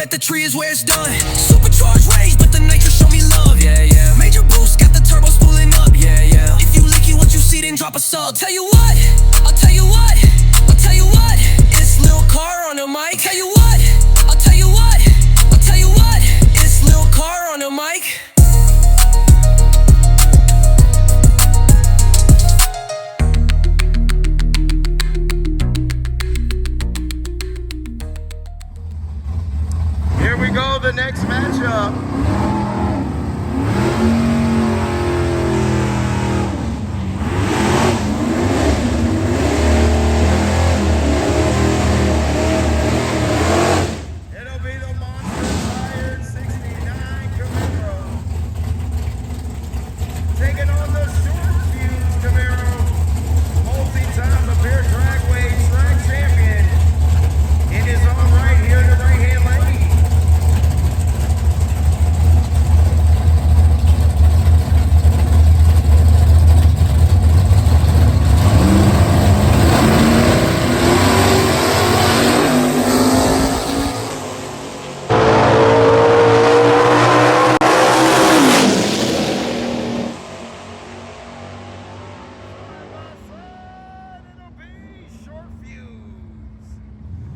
that the tree is where it's done. Supercharged rage, but the nitro show me love. Yeah, yeah. Major boost, got the turbo spooling up. Yeah, yeah. If you licky what you see, then drop a sub. Tell you what, I'll tell you what, I'll tell you what. It's Lil Car on the mic. Tell you what, I'll tell you what, I'll tell you what. It's Lil Car on the mic. Here we go, the next matchup. It'll be the Monster-inspired 69 Camaro taking on the short fuse Camaro, multi-time Lapeer Dragway track champion in his own right here in the right-hand lane.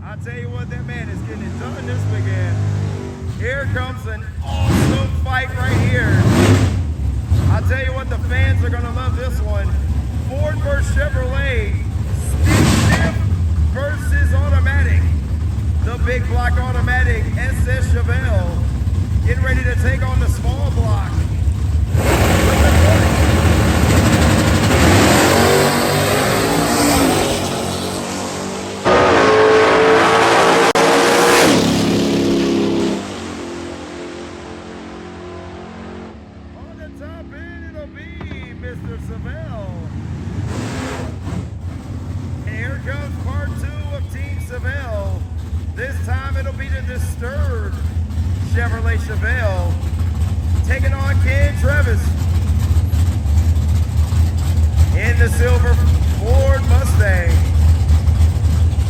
I'll tell you what, that man is getting it done this weekend. Here comes an awesome fight right here. I'll tell you what, the fans are gonna love this one. Ford versus Chevrolet, stick shift versus automatic. The big block automatic SS Chevelle getting ready to take on the small block. Top end, it'll be Mr. Chevelle. And here comes part 2 of Team Chevelle. This time it'll be the disturbed Chevrolet Chevelle taking on Ken Travis in the silver Ford Mustang.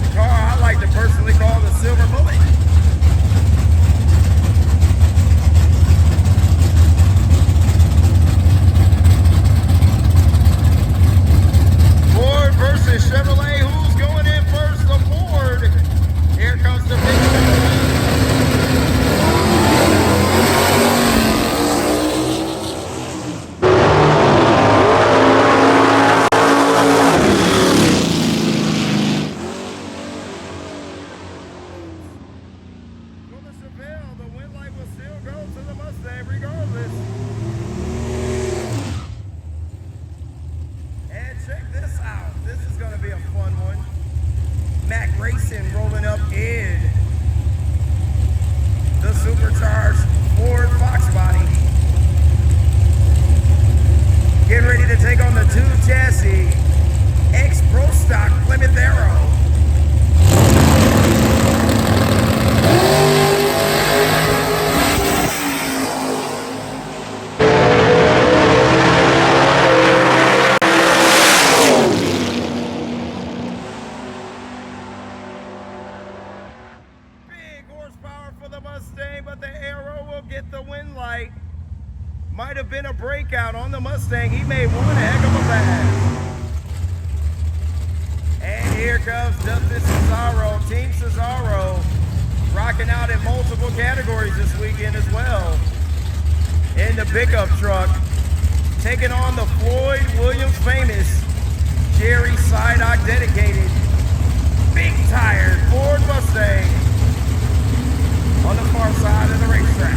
The car I like to personally call the Silver Bullet. Ford versus Chevrolet. Who's going in first? The Ford. Here comes the big for the Chevelle, the wind light will still go to the Mustang regardless. And check this out. This is going to be a fun one. Mac Racing rolling up in the supercharged Ford Fox body. Getting ready to take on the 2 chassis X Pro Stock Plymouth Arrow. Horsepower for the Mustang, but the Arrow will get the wind light. Might have been a breakout on the Mustang. He made one heck of a pass. And here comes Dustin Cesaro, Team Cesaro, rocking out in multiple categories this weekend as well. In the pickup truck, taking on the Floyd Williams famous Jerry Sidock dedicated big tired Ford Mustang on the far side of the racetrack.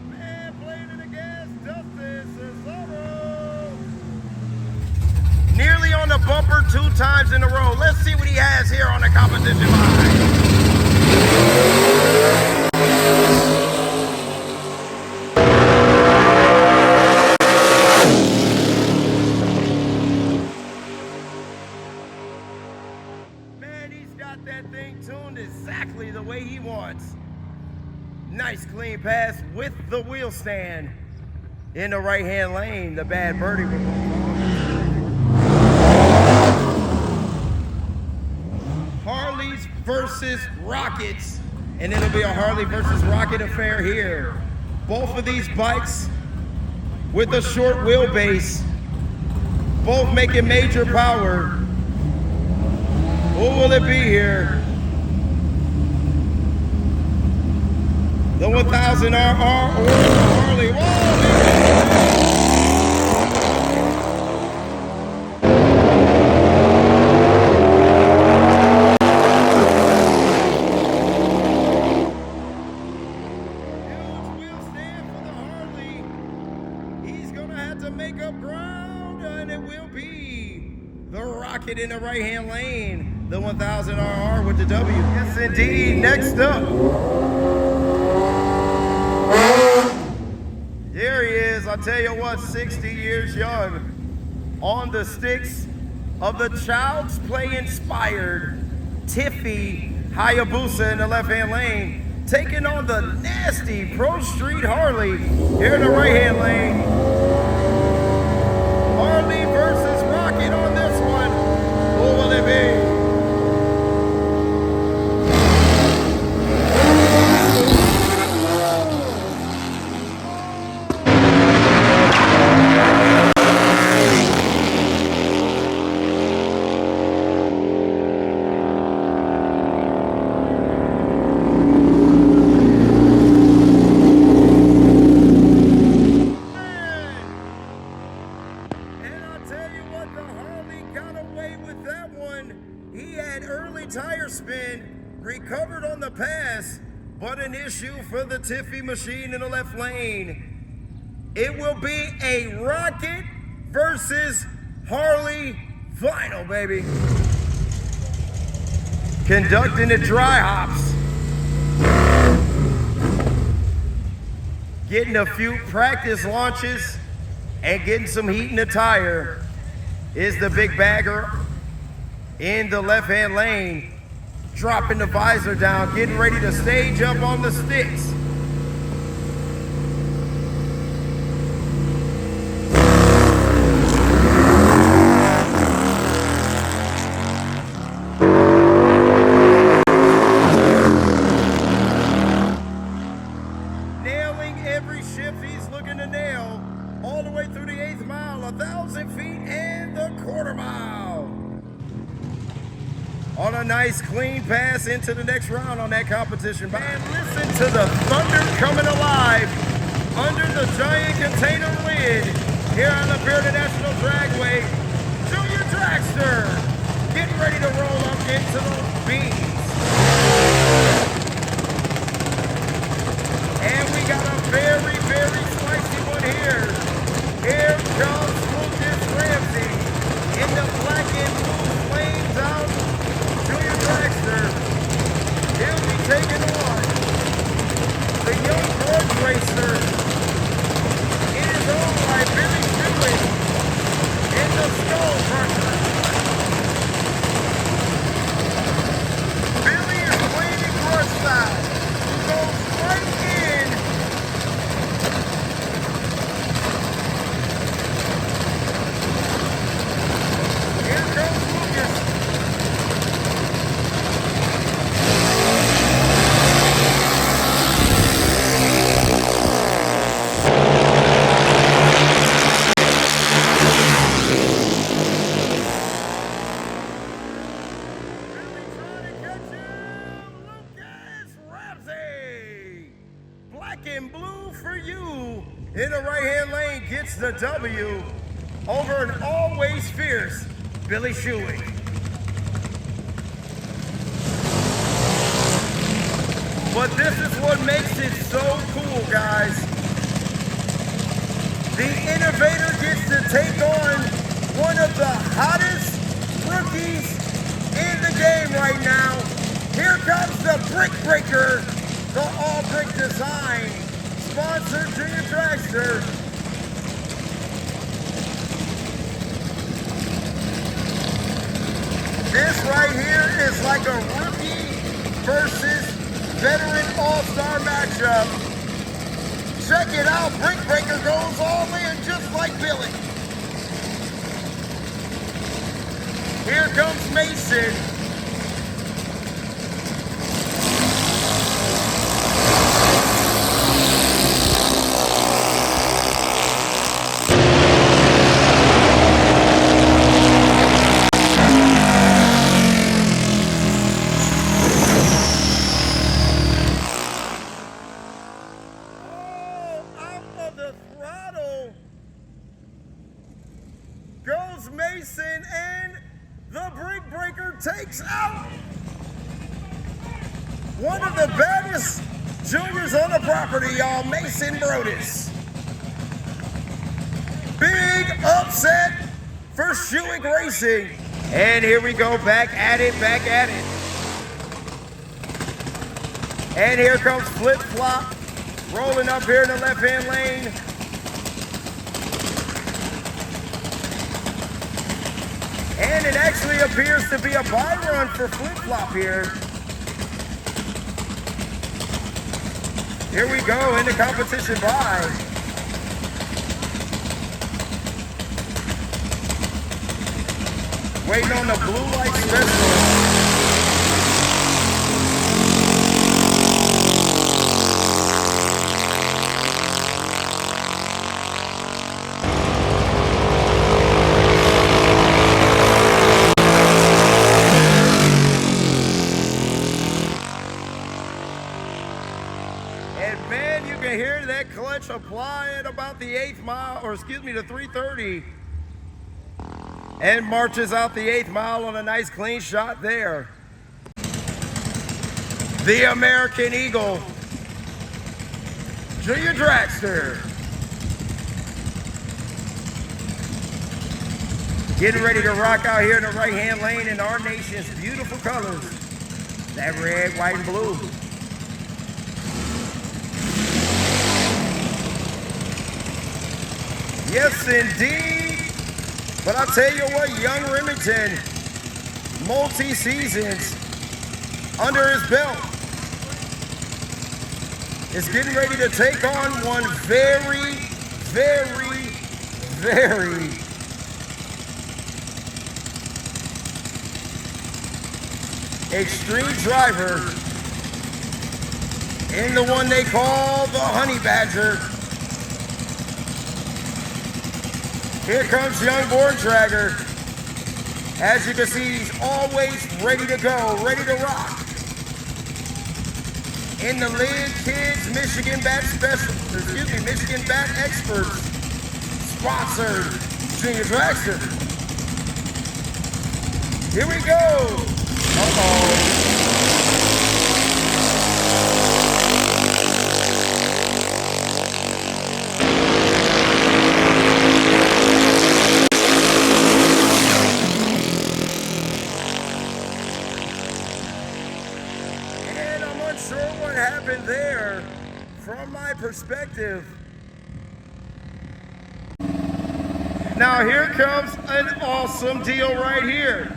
Man playing it against Dustin Cesaro. Nearly on the bumper 2 times in a row. Let's see what he has here on the competition line. Man, he's got that thing tuned exactly the way he wants. pass with the wheel stand in the right-hand lane. The Bad Birdie will go. Harleys versus Rockets, and it'll be a Harley versus Rocket affair here. Both of these bikes with a short wheelbase, both making major power. Who will it be here? The 1000RR or the Harley? Huge wheel stand for the Harley. He's gonna have to make up ground, and it will be the Rocket in the right-hand lane. The 1000RR with the W. Yes, indeed. Next up. There he is, I'll tell you what, 60 years young, on the sticks of the Child's Play inspired Tiffy Hayabusa in the left-hand lane, taking on the nasty Pro Street Harley here in the right-hand lane. Harley versus Rocket on this one. Who will it be? Recovered on the pass, but an issue for the Tiffy machine in the left lane. It will be a Rocket versus Harley final, baby. Conducting the dry hops. Getting a few practice launches and getting some heat in the tire is the big bagger in the left-hand lane. Dropping the visor down, getting ready to stage up on the sticks. Nailing every shift he's looking to nail, all the way through the 8th mile, 1,000 feet and the quarter mile. On a nice clean pass into the next round on that competition. And listen to the thunder coming alive under the giant container lid here on Lapeer National Dragway. Junior Dragster getting ready to roll up into those beams. And we got a very, very spicy one here. Here comes Lucas Ramsey in the black and blue flames out. Junior Dragster, he'll be taking on the young horse racer in his own right, Billy Stewart, in the Skull Crusher. Billy is waiting for a style who goes right in. Here comes Lucas. And blue for you in the right-hand lane gets the W over an always fierce Billy Shuey. But this is what makes it so cool, guys. The innovator gets to take on one of the hottest rookies in the game right now. Here comes the Brick Breaker, the all-brick design, sponsored Junior Dragster. This right here is like a rookie versus veteran all-star matchup. check it out. Brick Breaker goes all in just like Billy. Here comes Mason. Goes Mason, and the Brick Breaker takes out one of the baddest juniors on the property, y'all, Mason Brodus. Big upset for Schuick Racing. And here we go, back at it, back at it. And here comes Flip Flop, rolling up here in the left-hand lane. And it actually appears to be a bye run for Flip Flop here. Here we go in the competition bye. Waiting on the blue light special. And man, you can hear that clutch apply at about the 8th mile, or excuse me, the 330. And marches out the 8th mile on a nice clean shot there. The American Eagle, Junior Dragster. Getting ready to rock out here in the right-hand lane in our nation's beautiful colors. That red, white, and blue. Yes, indeed. But I'll tell you what, young Remington, multi-seasons under his belt, is getting ready to take on one very, very, very extreme driver in the one they call the Honey Badger. Here comes young Born Dragger. As you can see, he's always ready to go, ready to rock. In the L.I.D Kids Michigan Bat Special, excuse me, Michigan Bat Experts, sponsored Junior Dragster. Here we go. Uh-oh. Sure what happened there from my perspective. Now here comes an awesome deal right here.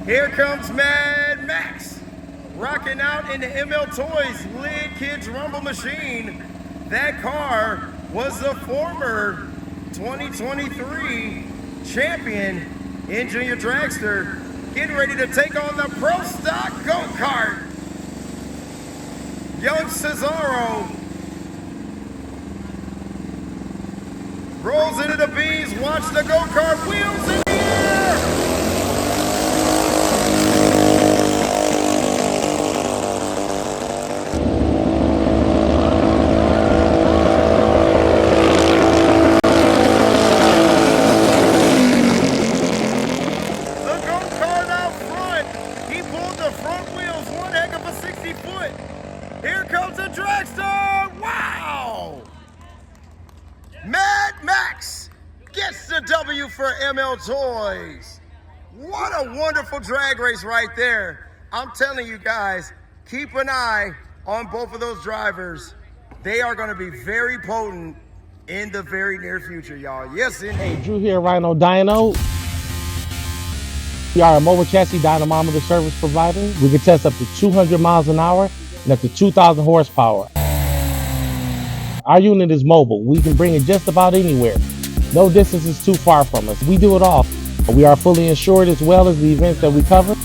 Here comes Mad Max rocking out in the ML Toys L.I.D Kids Rumble Machine. That car was the former 2023 champion in Junior Dragster, getting ready to take on the Pro Stock Go-Kart. Young Cesaro rolls into the beams. Watch the go-kart wheels in the air. The go-kart out front. He pulled the front wheels. One heck of a 60-foot. Here comes the Dragster! Wow! Mad Max gets the W for ML Toys. What a wonderful drag race right there. I'm telling you guys, keep an eye on both of those drivers. They are going to be very potent in the very near future, y'all. Yes, indeed. Hey, Drew here, Rhino Dyno. We are a mobile chassis dynamometer service provider. We can test up to 200 miles an hour and up to 2,000 horsepower. Our unit is mobile. We can bring it just about anywhere. No distance is too far from us. We do it all. We are fully insured as well as the events that we cover.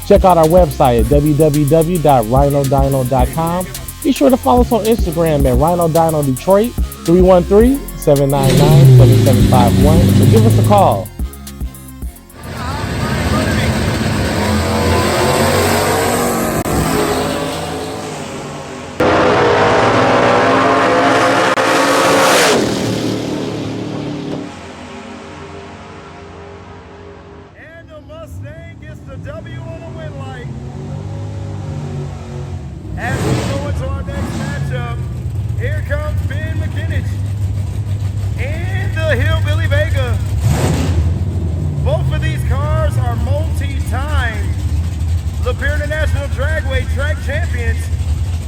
Check out our website at www.rhinodyno.com. Be sure to follow us on Instagram at Rhino Dyno Detroit, 313-799-7751, or give us a call. And the Mustang gets the W on a win light. As we go into our next matchup, here comes Ben McKinnon and the Hillbilly Vega. Both of these cars are multi-time Lapeer International Dragway track champions.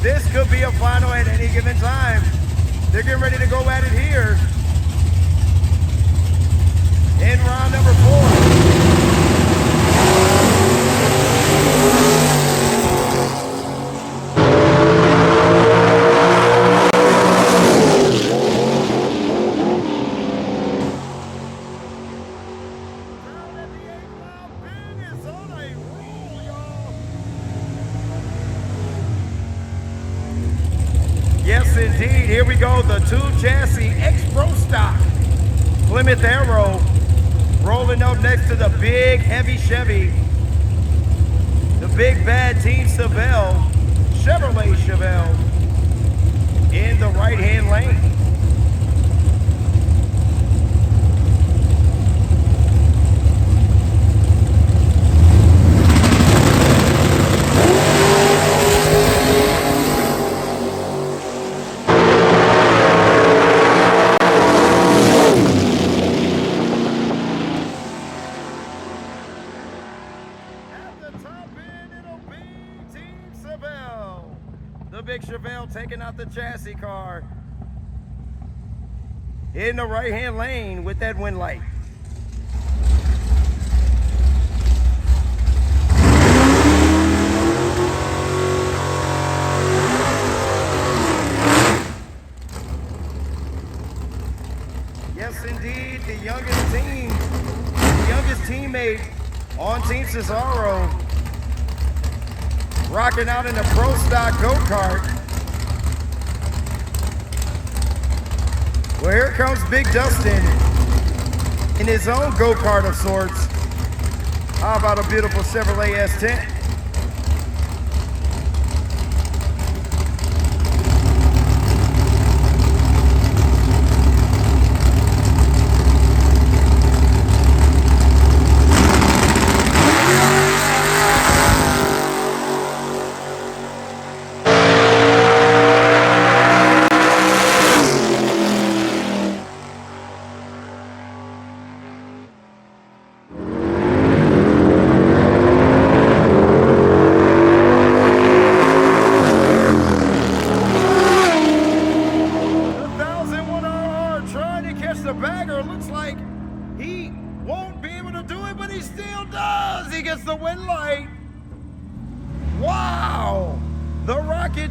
This could be a final at any given time. They're getting ready to go at it here in round number 4. Yes, indeed. Here we go. The 2 chassis X-Pro stock Plymouth Arrow rolling up next to the big heavy Chevy. The big bad Team Chevrolet Chevelle in the right-hand lane. The big Chevelle taking out the chassis car in the right-hand lane with that win light. Yes, indeed, the youngest teammate on Team Cesaro, rocking out in a Pro Stock go-kart. Well, here comes Big Dustin in his own go-kart of sorts. How about a beautiful Chevrolet S10?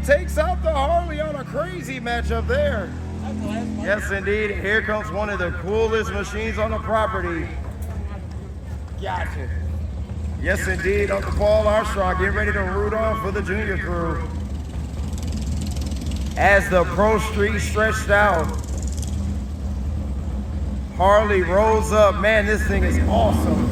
Takes out the Harley on a crazy matchup there. Yes, indeed. Here comes one of the coolest machines on the property. Gotcha. Yes, indeed. Uncle Paul Armstrong getting ready to root off for the junior crew. As the Pro Street stretched out, Harley rolls up. Man, this thing is awesome.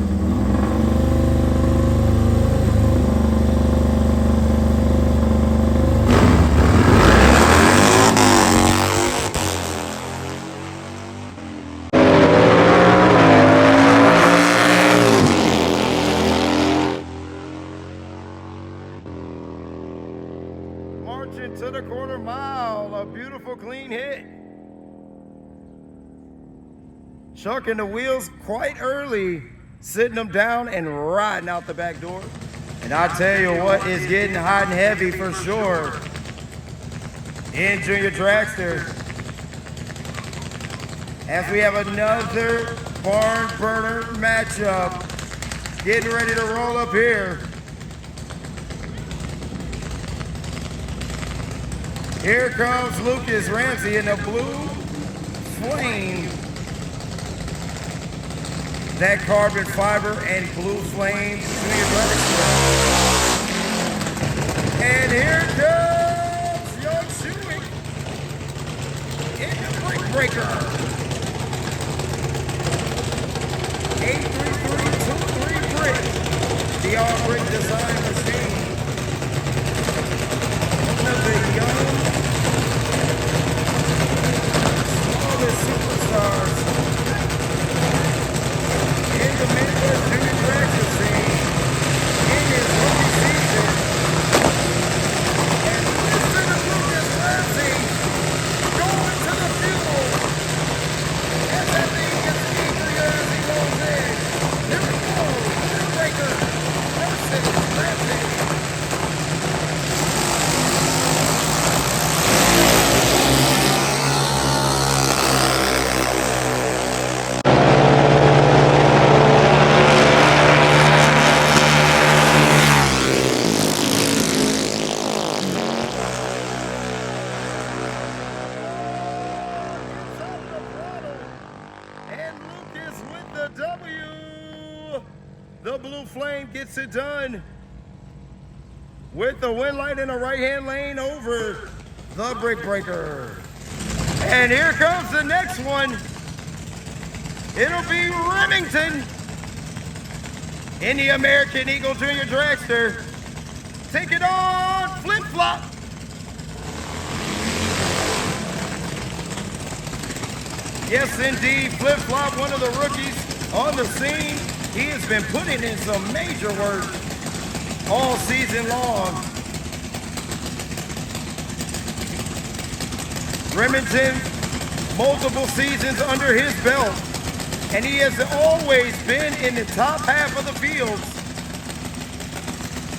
To the quarter mile, a beautiful clean hit. Chucking the wheels quite early, sitting them down and riding out the back door. And I tell you what, it's getting hot and heavy for sure in Junior Dragster. As we have another barn burner matchup getting ready to roll up here. Here comes Lucas Ramsey in the blue flame. That carbon fiber and blue flame junior dragster. And here comes Young Chewy in the brick breaker. 83323 brick. The all brick design machine. One of the young, smallest superstars in the Midwest Junior Dragster scene in his rookie season. And listen to Lucas Ramsey going to the field. And that thing gets easier as he goes in. Here we go. Breaker versus Ramsey. And Lucas with the W. The blue flame gets it done with the win light in the right-hand lane over the brick breaker. And here comes the next one. It'll be Remington in the American Eagle Junior Dragster. Take it on flip-flop. Yes, indeed, Flip-Flop, one of the rookies on the scene. He has been putting in some major work all season long. Remington, multiple seasons under his belt, and he has always been in the top half of the fields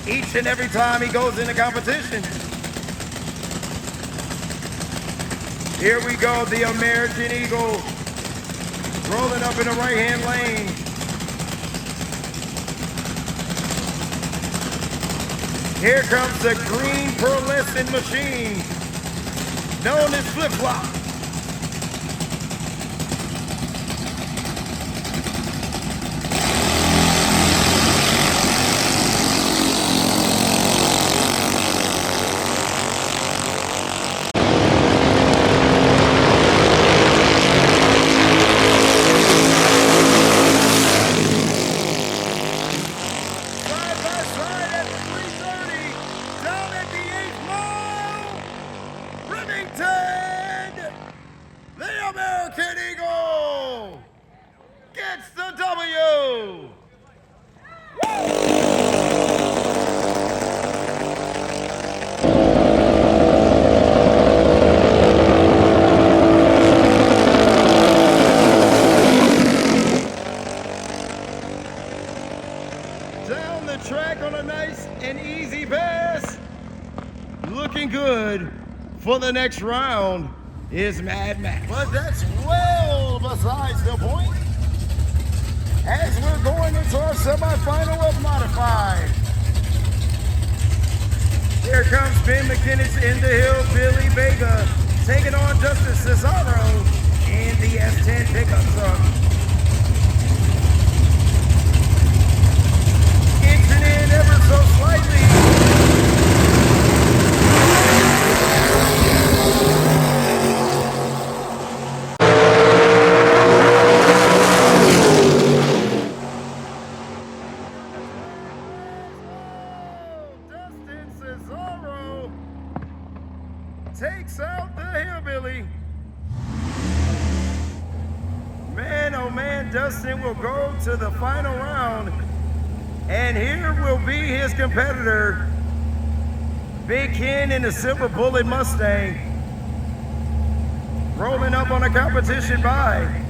each and every time he goes into competition. Here we go, the American Eagle rolling up in the right-hand lane. Here comes the green pearlescent machine, known as Flip-Flop. The American Eagle gets the W. Down the track on a nice and easy pass. Looking good for the next round is Mad Max. But that's well besides the point. As we're going into our semifinal of Modified. Here comes Ben McKinnis in the hill, Billy Vega taking on Justin Cesaro in the S10 pickup truck. Inching in ever so slightly. Takes out the hillbilly. Man, oh man, Dustin will go to the final round. And here will be his competitor, Big Ken in the Silver Bullet Mustang, rolling up on a competition bye.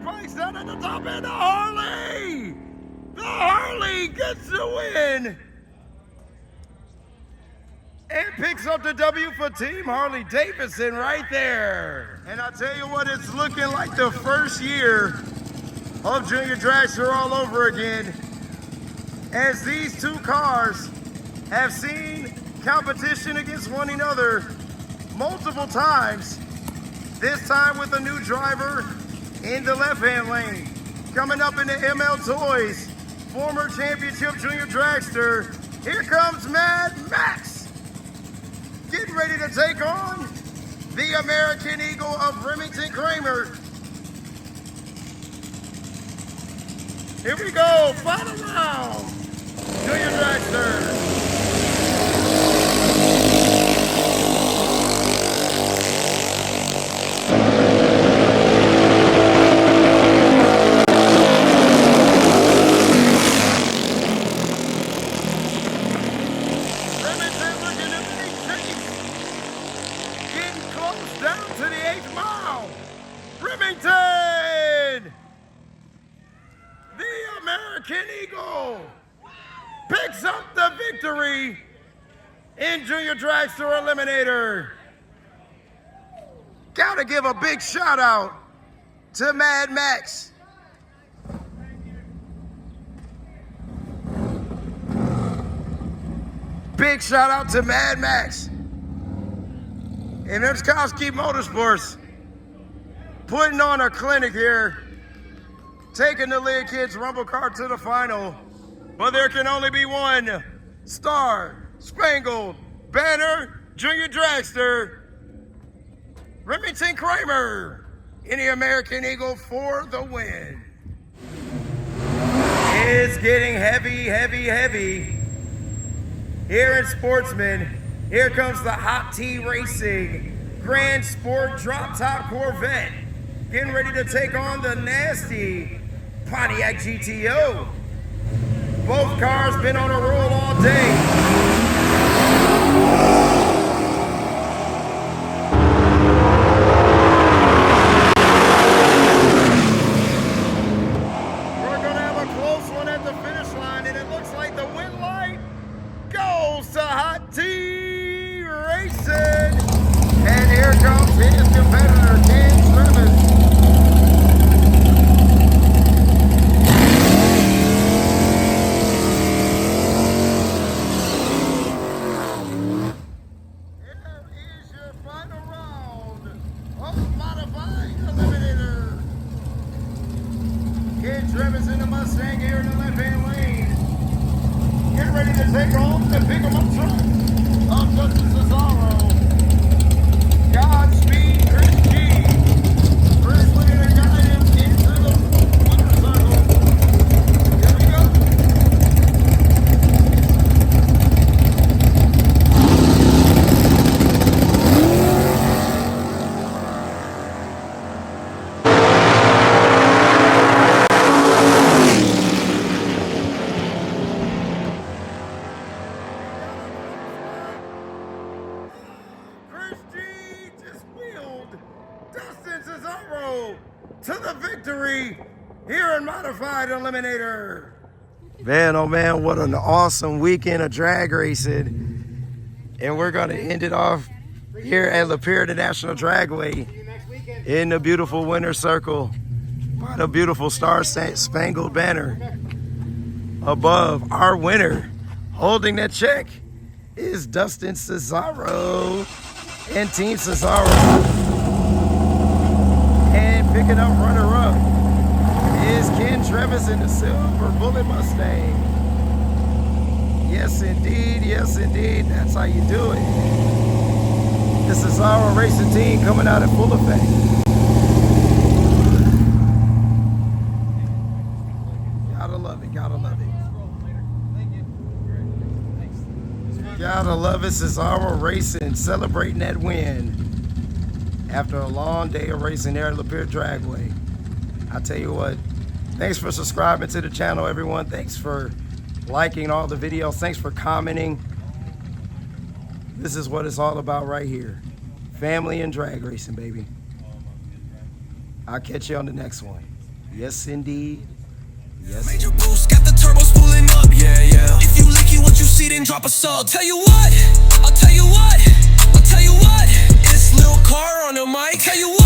bikes down at the top end. The Harley! The Harley gets the win! And picks up the W for Team Harley Davidson right there. And I tell you what, it's looking like the first year of Junior Dragster all over again, as these two cars have seen competition against one another multiple times, this time with a new driver in the left-hand lane. Coming up in the ML Toys, former championship Junior Dragster, here comes Mad Max, getting ready to take on the American Eagle of Remington Kramer. Here we go, final round, Junior Dragster. American Eagle picks up the victory in Junior Dragster Eliminator. Gotta give a big shout out to Mad Max. Big shout out to Mad Max. And Erskowski Motorsports putting on a clinic here, taking the L.I.D Kids Rumble car to the final. But there can only be one Star Spangled Banner Junior Dragster, Remington Kramer in the American Eagle for the win. It's getting heavy, heavy, heavy. Here in Sportsman, here comes the Hot T Racing Grand Sport Drop Top Corvette, getting ready to take on the nasty Pontiac GTO. Both cars been on a roll all day. We're gonna have a close one at the finish line, and it looks like the win light goes to Hot T Racing. And here comes his competitor, Ken Travis. Travis in the Mustang here in the left-hand lane. Get ready to take on the pick 'em up truck of Justin Cesaro. Godspeed, Chris G. Chris looking to guide him into the winner's circle. Here we go. To the victory here in Modified Eliminator. Man, oh man, what an awesome weekend of drag racing. And we're going to end it off here at Lapeer, the National Dragway, in the beautiful winner's circle by the beautiful Star Spangled Banner. Above our winner, holding that check, is Dustin Cesaro and Team Cesaro. Picking up runner-up is Ken Travis in the silver Bullet Mustang. Yes, indeed, that's how you do it. This is our racing team coming out in full effect. Gotta love it, gotta love it. Gotta love it, Cesaro Racing, celebrating that win. After a long day of racing there at Lapeer Dragway. I tell you what, thanks for subscribing to the channel, everyone. Thanks for liking all the videos. Thanks for commenting. This is what it's all about right here. Family and drag racing, baby. I'll catch you on the next one. Yes, indeed. Yes. Major boost, got the turbo spooling up, yeah, yeah. If you licky what you see, then drop a sub. Tell you what, I'll tell you what, I'll tell you what. It's Lil Car on the mic. Tell you what.